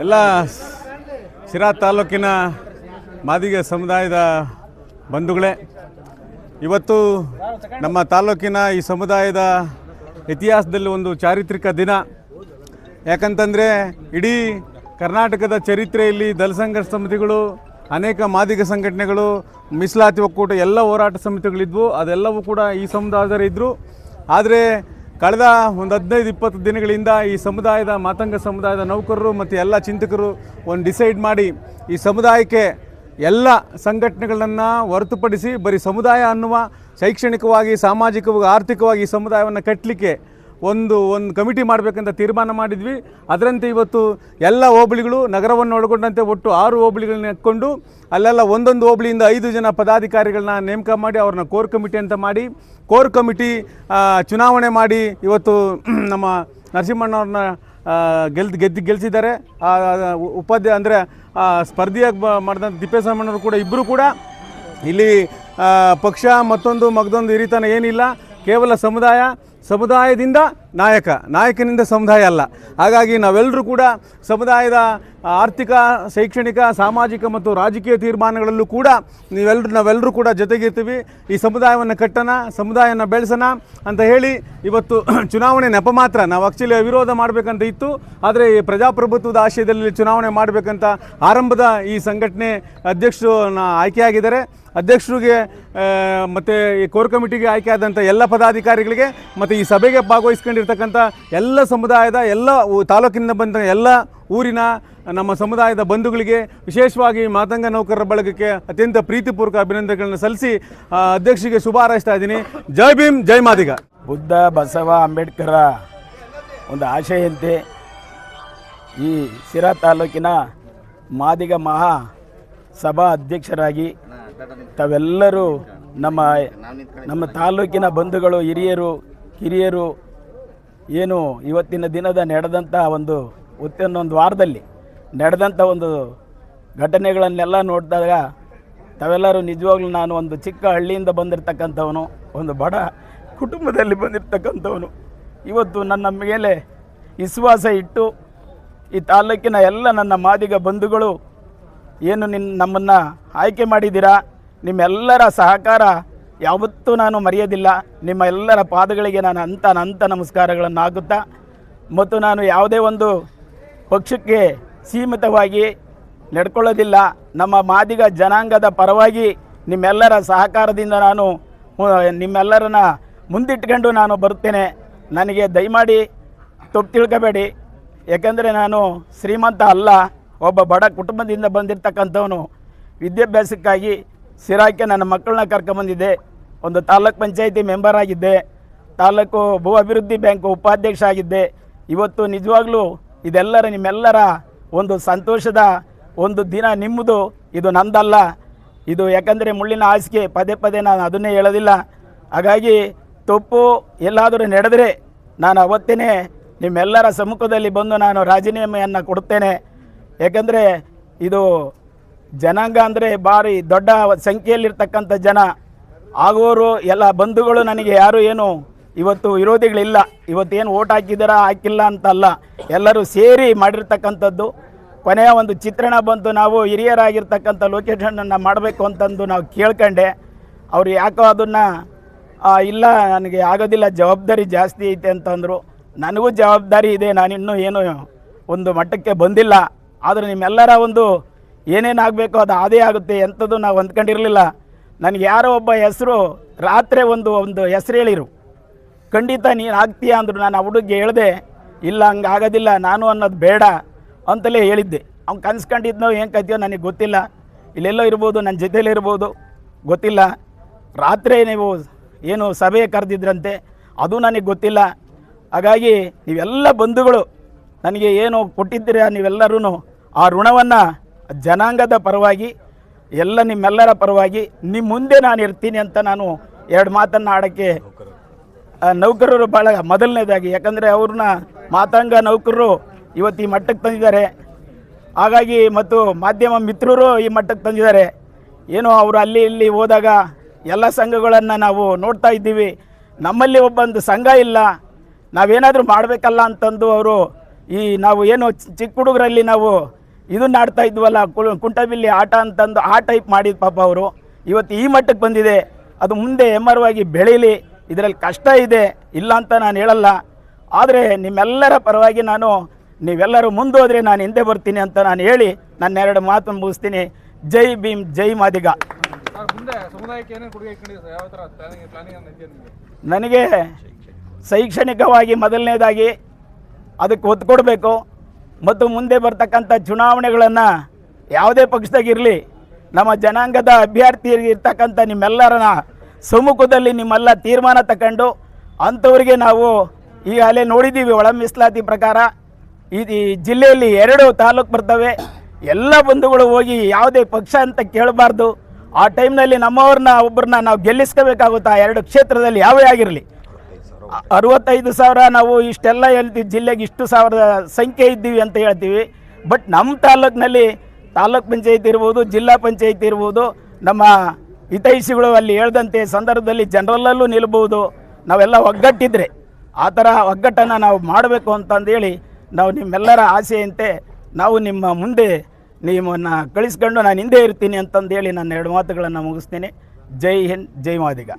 ಎಲ್ಲ ಶಿರಾ ತಾಲೂಕಿನ ಮಾದಿಗ ಸಮುದಾಯದ ಬಂಧುಗಳೇ, ಇವತ್ತು ನಮ್ಮ ತಾಲೂಕಿನ ಈ ಸಮುದಾಯದ ಇತಿಹಾಸದಲ್ಲಿ ಒಂದು ಚಾರಿತ್ರಿಕ ದಿನ. ಯಾಕಂತಂದರೆ ಇಡೀ ಕರ್ನಾಟಕದ ಚರಿತ್ರೆಯಲ್ಲಿ ದಳ ಸಂಘರ್ಷ ಸಮಿತಿಗಳು, ಅನೇಕ ಮಾದಿಗ ಸಂಘಟನೆಗಳು, ಮೀಸಲಾತಿ ಒಕ್ಕೂಟ ಎಲ್ಲ ಹೋರಾಟ ಸಮಿತಿಗಳಿದ್ವು. ಅದೆಲ್ಲವೂ ಕೂಡ ಈ ಸಮುದಾಯದವರಿದ್ದರು. ಆದರೆ ಕಳೆದ ಒಂದು 15-20 ದಿನಗಳಿಂದ ಈ ಸಮುದಾಯದ ಮಾತಂಗ ಸಮುದಾಯದ ನೌಕರರು ಮತ್ತು ಎಲ್ಲ ಚಿಂತಕರು ಒಂದು ಡಿಸೈಡ್ ಮಾಡಿ ಈ ಸಮುದಾಯಕ್ಕೆ ಎಲ್ಲ ಸಂಘಟನೆಗಳನ್ನು ಹೊರತುಪಡಿಸಿ ಬರೀ ಸಮುದಾಯ ಅನ್ನುವ ಶೈಕ್ಷಣಿಕವಾಗಿ, ಸಾಮಾಜಿಕವಾಗಿ, ಆರ್ಥಿಕವಾಗಿ ಈ ಸಮುದಾಯವನ್ನು ಕಟ್ಟಲಿಕ್ಕೆ ಒಂದು ಕಮಿಟಿ ಮಾಡಬೇಕಂತ ತೀರ್ಮಾನ ಮಾಡಿದ್ವಿ. ಅದರಂತೆ ಇವತ್ತು ಎಲ್ಲ ಹೋಬಳಿಗಳು, ನಗರವನ್ನು ಒಳಗೊಂಡಂತೆ ಒಟ್ಟು 6 ಹೋಬಳಿಗಳನ್ನ ಎತ್ಕೊಂಡು ಅಲ್ಲೆಲ್ಲ ಒಂದೊಂದು ಹೋಬಳಿಯಿಂದ 5 ಜನ ಪದಾಧಿಕಾರಿಗಳನ್ನ ನೇಮಕ ಮಾಡಿ ಅವ್ರನ್ನ ಕೋರ್ ಕಮಿಟಿ ಅಂತ ಮಾಡಿ, ಕೋರ್ ಕಮಿಟಿ ಚುನಾವಣೆ ಮಾಡಿ ಇವತ್ತು ನಮ್ಮ ನರಸಿಂಹಣ್ಣವ್ರನ್ನ ಗೆಲ್ಲಿಸಿದ್ದಾರೆ. ಉಪಾಧ್ಯಾಯ ಅಂದರೆ ಸ್ಪರ್ಧೆಯಾಗಿ ಮಾಡಿದಂಥ ತಿಪ್ಪೇಸ್ವಾಮಣ್ಣವರು ಕೂಡ ಇಬ್ಬರು ಕೂಡ ಇಲ್ಲಿ ಪಕ್ಷ ಮತ್ತೊಂದು ಈ ರೀತಿಯ ಏನಿಲ್ಲ. ಕೇವಲ ಸಮುದಾಯದಿಂದ ನಾಯಕನಿಂದ ಸಮುದಾಯ ಅಲ್ಲ. ಹಾಗಾಗಿ ನಾವೆಲ್ಲರೂ ಕೂಡ ಸಮುದಾಯದ ಆರ್ಥಿಕ, ಶೈಕ್ಷಣಿಕ, ಸಾಮಾಜಿಕ ಮತ್ತು ರಾಜಕೀಯ ತೀರ್ಮಾನಗಳಲ್ಲೂ ಕೂಡ ನಾವೆಲ್ಲರೂ ಕೂಡ ಜೊತೆಗಿರ್ತೀವಿ. ಈ ಸಮುದಾಯವನ್ನು ಕಟ್ಟೋಣ, ಸಮುದಾಯನ ಬೆಳೆಸೋಣ ಅಂತ ಹೇಳಿ ಇವತ್ತು ಚುನಾವಣೆ ನೆಪ ಮಾತ್ರ. ನಾವು ಆ್ಯಕ್ಚುಲಿ ವಿರೋಧ ಮಾಡಬೇಕಂತ ಇತ್ತು, ಆದರೆ ಈ ಪ್ರಜಾಪ್ರಭುತ್ವದ ಆಶಯದಲ್ಲಿ ಚುನಾವಣೆ ಮಾಡಬೇಕಂತ ಆರಂಭದ ಈ ಸಂಘಟನೆ ಅಧ್ಯಕ್ಷರು ಆಯ್ಕೆಯಾಗಿದ್ದಾರೆ. ಅಧ್ಯಕ್ಷರಿಗೆ ಮತ್ತು ಈ ಕೋರ್ ಕಮಿಟಿಗೆ ಆಯ್ಕೆಯಾದಂಥ ಎಲ್ಲ ಪದಾಧಿಕಾರಿಗಳಿಗೆ ಮತ್ತು ಈ ಸಭೆಗೆ ಭಾಗವಹಿಸ್ಕೊಂಡಿರ್ತಕ್ಕಂಥ ಎಲ್ಲ ಸಮುದಾಯದ, ಎಲ್ಲ ತಾಲೂಕಿನಿಂದ ಬಂದ ಎಲ್ಲ ಊರಿನ ನಮ್ಮ ಸಮುದಾಯದ ಬಂಧುಗಳಿಗೆ, ವಿಶೇಷವಾಗಿ ಮಾತಂಗ ನೌಕರರ ಬಳಗಕ್ಕೆ ಅತ್ಯಂತ ಪ್ರೀತಿಪೂರ್ವಕ ಅಭಿನಂದನೆಗಳನ್ನು ಸಲ್ಲಿಸಿ ಅಧ್ಯಕ್ಷರಿಗೆ ಶುಭ ಹಾರೈಸ್ತಾ ಇದ್ದೀನಿ. ಜೈ ಭೀಮ್, ಜೈ ಮಾದಿಗ. ಬುದ್ಧ, ಬಸವ, ಅಂಬೇಡ್ಕರ ಒಂದು ಆಶಯಂತೆ ಈ ಶಿರಾ ತಾಲೂಕಿನ ಮಾದಿಗ ಮಹಾ ಸಭಾ ಅಧ್ಯಕ್ಷರಾಗಿ ತಾವೆಲ್ಲರೂ ನಮ್ಮ ತಾಲೂಕಿನ ಬಂಧುಗಳು, ಹಿರಿಯರು, ಕಿರಿಯರು ಏನು ಇವತ್ತಿನ ದಿನದ ನಡೆದಂಥ ಒಂದು ವಾರದಲ್ಲಿ ನಡೆದಂಥ ಒಂದು ಘಟನೆಗಳನ್ನೆಲ್ಲ ನೋಡಿದಾಗ ತಾವೆಲ್ಲರೂ ನಿಜವಾಗ್ಲೂ ನಾನು ಒಂದು ಚಿಕ್ಕ ಹಳ್ಳಿಯಿಂದ ಬಂದಿರತಕ್ಕಂಥವನು, ಒಂದು ಬಡ ಕುಟುಂಬದಲ್ಲಿ ಬಂದಿರತಕ್ಕಂಥವನು. ಇವತ್ತು ನನ್ನ ಮೇಲೆ ವಿಶ್ವಾಸ ಇಟ್ಟು ಈ ತಾಲೂಕಿನ ಎಲ್ಲ ನನ್ನ ಮಾದಿಗ ಬಂಧುಗಳು ಏನು ನಮ್ಮನ್ನು ಆಯ್ಕೆ ಮಾಡಿದ್ದೀರಾ, ನಿಮ್ಮೆಲ್ಲರ ಸಹಕಾರ ಯಾವತ್ತೂ ನಾನು ಮರೆಯೋದಿಲ್ಲ. ನಿಮ್ಮ ಎಲ್ಲರ ಪಾದಗಳಿಗೆ ನಾನು ಅನಂತ ನಮಸ್ಕಾರಗಳನ್ನು ಹಾಕುತ್ತಾ, ಮತ್ತು ನಾನು ಯಾವುದೇ ಒಂದು ಪಕ್ಷಕ್ಕೆ ಸೀಮಿತವಾಗಿ ನಡ್ಕೊಳ್ಳೋದಿಲ್ಲ. ನಮ್ಮ ಮಾದಿಗ ಜನಾಂಗದ ಪರವಾಗಿ ನಿಮ್ಮೆಲ್ಲರ ಸಹಕಾರದಿಂದ ನಾನು ನಿಮ್ಮೆಲ್ಲರನ್ನ ಮುಂದಿಟ್ಕೊಂಡು ನಾನು ಬರುತ್ತೇನೆ. ನನಗೆ ದಯಮಾಡಿ ತಪ್ಪು ತಿಳ್ಕೊಬೇಡಿ. ಯಾಕೆಂದರೆ ನಾನು ಶ್ರೀಮಂತ ಅಲ್ಲ, ಒಬ್ಬ ಬಡ ಕುಟುಂಬದಿಂದ ಬಂದಿರತಕ್ಕಂಥವನು. ವಿದ್ಯಾಭ್ಯಾಸಕ್ಕಾಗಿ ಶಿರಾಕ್ಕೆ ನನ್ನ ಮಕ್ಕಳನ್ನ ಕರ್ಕೊಂಬಂದಿದ್ದೆ. ಒಂದು ತಾಲೂಕ್ ಪಂಚಾಯಿತಿ ಮೆಂಬರ್ ಆಗಿದ್ದೆ, ತಾಲೂಕು ಭೂ ಅಭಿವೃದ್ಧಿ ಬ್ಯಾಂಕು ಉಪಾಧ್ಯಕ್ಷ ಆಗಿದ್ದೆ. ಇವತ್ತು ನಿಜವಾಗ್ಲೂ ಇದೆಲ್ಲರ ನಿಮ್ಮೆಲ್ಲರ ಒಂದು ಸಂತೋಷದ ಒಂದು ದಿನ ನಿಮ್ಮದು, ಇದು ನಂದಲ್ಲ. ಇದು ಯಾಕಂದರೆ ಮುಳ್ಳಿನ ಹಾಸಿಗೆ, ಪದೇ ನಾನು ಅದನ್ನೇ ಹೇಳೋದಿಲ್ಲ. ಹಾಗಾಗಿ ತಪ್ಪು ಎಲ್ಲಾದರೂ ನಡೆದರೆ ನಾನು ಅವತ್ತೇ ನಿಮ್ಮೆಲ್ಲರ ಸಮ್ಮುಖದಲ್ಲಿ ಬಂದು ನಾನು ರಾಜೀನಾಮೆಯನ್ನು ಕೊಡುತ್ತೇನೆ. ಯಾಕಂದರೆ ಇದು ಜನಾಂಗ ಅಂದರೆ ಭಾರಿ ದೊಡ್ಡ ಸಂಖ್ಯೆಯಲ್ಲಿರ್ತಕ್ಕಂಥ ಜನ ಆಗೋರು ಎಲ್ಲ ಬಂಧುಗಳು. ನನಗೆ ಯಾರು ಏನು ಇವತ್ತು ವಿರೋಧಿಗಳಿಲ್ಲ. ಇವತ್ತೇನು ಓಟ್ ಹಾಕಿದಾರಾ ಹಾಕಿಲ್ಲ ಅಂತಲ್ಲ, ಎಲ್ಲರೂ ಸೇರಿ ಮಾಡಿರ್ತಕ್ಕಂಥದ್ದು. ಕೊನೆಯ ಒಂದು ಚಿತ್ರಣ ಬಂತು, ನಾವು ಹಿರಿಯರಾಗಿರ್ತಕ್ಕಂಥ ಲೊಕೇಶನನ್ನು ಮಾಡಬೇಕು ಅಂತಂದು ನಾವು ಕೇಳ್ಕೊಂಡೆ. ಅವ್ರು ಯಾಕೋ ಅದನ್ನು ಇಲ್ಲ ನನಗೆ ಆಗೋದಿಲ್ಲ, ಜವಾಬ್ದಾರಿ ಜಾಸ್ತಿ ಐತೆ ಅಂತಂದರು. ನನಗೂ ಜವಾಬ್ದಾರಿ ಇದೆ, ನಾನಿನ್ನೂ ಏನು ಒಂದು ಮಟ್ಟಕ್ಕೆ ಬಂದಿಲ್ಲ. ಆದರೆ ನಿಮ್ಮೆಲ್ಲರ ಒಂದು ಏನೇನಾಗಬೇಕೋ ಅದು ಅದೇ ಆಗುತ್ತೆ, ಎಂಥದ್ದು ನಾವು ಅಂದ್ಕೊಂಡಿರಲಿಲ್ಲ. ನನಗೆ ಯಾರೋ ಒಬ್ಬ ಹೆಸರು ರಾತ್ರಿ ಒಂದು ಹೆಸರು ಹೇಳಿರು, ಖಂಡಿತ ನೀನು ಆಗ್ತೀಯಾ ಅಂದರು. ನಾನು ಆ ಹುಡುಗಿಗೆ ಹೇಳಿದೆ, ಇಲ್ಲ ಹಂಗೆ ಆಗೋದಿಲ್ಲ, ನಾನು ಅನ್ನೋದು ಬೇಡ ಅಂತಲೇ ಹೇಳಿದ್ದೆ. ಅವ್ನು ಕನ್ಸ್ಕೊಂಡಿದ್ನೋ ಏನು ಕೈತೀಯೋ ನನಗೆ ಗೊತ್ತಿಲ್ಲ, ಇಲ್ಲೆಲ್ಲೋ ಇರ್ಬೋದು, ನನ್ನ ಜೊತೆಲೇ ಇರ್ಬೋದು, ಗೊತ್ತಿಲ್ಲ. ರಾತ್ರಿ ನೀವು ಏನು ಸಭೆ ಕರೆದಿದ್ರಂತೆ, ಅದು ನನಗೆ ಗೊತ್ತಿಲ್ಲ. ಹಾಗಾಗಿ ನೀವೆಲ್ಲ ಬಂಧುಗಳು ನನಗೆ ಏನು ಕೊಟ್ಟಿದ್ದೀರ, ನೀವೆಲ್ಲರೂ ಆ ಋಣವನ್ನು ಜನಾಂಗದ ಪರವಾಗಿ, ಎಲ್ಲ ನಿಮ್ಮೆಲ್ಲರ ಪರವಾಗಿ ನಿಮ್ಮ ಮುಂದೆ ನಾನು ಇರ್ತೀನಿ ಅಂತ ನಾನು 2 ಮಾತನ್ನು ಆಡೋಕ್ಕೆ ನೌಕರರು ಭಾಳ ಮೊದಲನೇದಾಗಿ, ಯಾಕಂದರೆ ಅವ್ರನ್ನ ಮಾತಾಂಗ ನೌಕರರು ಇವತ್ತು ಈ ಮಟ್ಟಕ್ಕೆ ತಂದಿದ್ದಾರೆ. ಹಾಗಾಗಿ ಮತ್ತು ಮಾಧ್ಯಮ ಮಿತ್ರರು ಈ ಮಟ್ಟಕ್ಕೆ ತಂದಿದ್ದಾರೆ. ಏನೋ ಅವರು ಅಲ್ಲಿ ಇಲ್ಲಿ ಹೋದಾಗ ಎಲ್ಲ ಸಂಘಗಳನ್ನು ನಾವು ನೋಡ್ತಾ ಇದ್ದೀವಿ. ನಮ್ಮಲ್ಲಿ ಒಬ್ಬೊಂದು ಸಂಘ ಇಲ್ಲ, ನಾವೇನಾದರೂ ಮಾಡಬೇಕಲ್ಲ ಅಂತಂದು ಅವರು ಈ ನಾವು ಏನು ಚಿಕ್ಕ ಹುಡುಗರಲ್ಲಿ ನಾವು ಇದನ್ನ ಆಡ್ತಾ ಇದ್ವಲ್ಲ ಕುಂಟಬಿಲ್ಲಿ ಆಟ ಅಂತಂದು ಆ ಟೈಪ್ ಮಾಡಿದ ಪಾಪ ಅವರು ಇವತ್ತು ಈ ಮಟ್ಟಕ್ಕೆ ಬಂದಿದೆ. ಅದು ಮುಂದೆ ಎಮ್ಮರವಾಗಿ ಬೆಳೀಲಿ. ಇದರಲ್ಲಿ ಕಷ್ಟ ಇದೆ, ಇಲ್ಲ ಅಂತ ನಾನು ಹೇಳಲ್ಲ. ಆದರೆ ನಿಮ್ಮೆಲ್ಲರ ಪರವಾಗಿ ನಾನು ನೀವೆಲ್ಲರೂ ಮುಂದೋದ್ರೆ ನಾನು ಹಿಂದೆ ಬರ್ತೀನಿ ಅಂತ ನಾನು ಹೇಳಿ ನನ್ನ 2 ಮಾತನ್ನು ಮುಗಿಸ್ತೀನಿ. ಜೈ ಭೀಮ್, ಜೈ ಮಾದಿಗ. ನನಗೆ ಶೈಕ್ಷಣಿಕವಾಗಿ ಮೊದಲನೇದಾಗಿ ಅದಕ್ಕೆ ಒತ್ತು ಕೊಡಬೇಕು ಮತ್ತು ಮುಂದೆ ಬರ್ತಕ್ಕಂಥ ಚುನಾವಣೆಗಳನ್ನು ಯಾವುದೇ ಪಕ್ಷದಾಗಿರಲಿ ನಮ್ಮ ಜನಾಂಗದ ಅಭ್ಯರ್ಥಿಗಿರ್ತಕ್ಕಂಥ ನಿಮ್ಮೆಲ್ಲರನ್ನ ಸಮ್ಮುಖದಲ್ಲಿ ನಿಮ್ಮೆಲ್ಲ ತೀರ್ಮಾನ ತಗೊಂಡು ಅಂಥವ್ರಿಗೆ ನಾವು ಈಗಾಗಲೇ ನೋಡಿದ್ದೀವಿ. ಒಳ ಮೀಸಲಾತಿ ಪ್ರಕಾರ ಈ ಜಿಲ್ಲೆಯಲ್ಲಿ 2 ತಾಲೂಕು ಬರ್ತವೆ. ಎಲ್ಲ ಬಂಧುಗಳು ಹೋಗಿ ಯಾವುದೇ ಪಕ್ಷ ಅಂತ ಕೇಳಬಾರ್ದು. ಆ ಟೈಮ್ನಲ್ಲಿ ನಮ್ಮವ್ರನ್ನ ಒಬ್ಬರನ್ನ ನಾವು ಗೆಲ್ಲಿಸ್ಕೋಬೇಕಾಗುತ್ತೆ. ಆ 2 ಕ್ಷೇತ್ರದಲ್ಲಿ ಯಾವೇ ಆಗಿರಲಿ. 65,000 ನಾವು ಇಷ್ಟೆಲ್ಲ ಹೇಳ್ತೀವಿ, ಜಿಲ್ಲೆಗೆ ಇಷ್ಟು ಸಾವಿರದ ಸಂಖ್ಯೆ ಇದ್ದೀವಿ ಅಂತ ಹೇಳ್ತೀವಿ. ಬಟ್ ನಮ್ಮ ತಾಲೂಕಿನಲ್ಲಿ ತಾಲೂಕ್ ಪಂಚಾಯತ್ ಇರ್ಬೋದು, ಜಿಲ್ಲಾ ಪಂಚಾಯತ್ ಇರ್ಬೋದು, ನಮ್ಮ ಹಿತೈಷಿಗಳು ಅಲ್ಲಿ ಹೇಳ್ದಂತೆ ಸಂದರ್ಭದಲ್ಲಿ ಜನರಲ್ಲೂ ನಿಲ್ಬೋದು. ನಾವೆಲ್ಲ ಒಗ್ಗಟ್ಟಿದ್ರೆ ಆ ಥರ ಒಗ್ಗಟ್ಟನ್ನು ನಾವು ಮಾಡಬೇಕು ಅಂತಂದೇಳಿ ನಾವು ನಿಮ್ಮೆಲ್ಲರ ಆಸೆಯಂತೆ ನಾವು ನಿಮ್ಮ ಮುಂದೆ ನಿಮ್ಮನ್ನು ಕಳಿಸ್ಕೊಂಡು ನಾನು ಹಿಂದೆ ಇರ್ತೀನಿ ಅಂತಂದೇಳಿ ನನ್ನ 2 ಮಾತುಗಳನ್ನು ಮುಗಿಸ್ತೀನಿ. ಜೈ ಹಿಂದ್, ಜೈ ಮಾದಿಗ.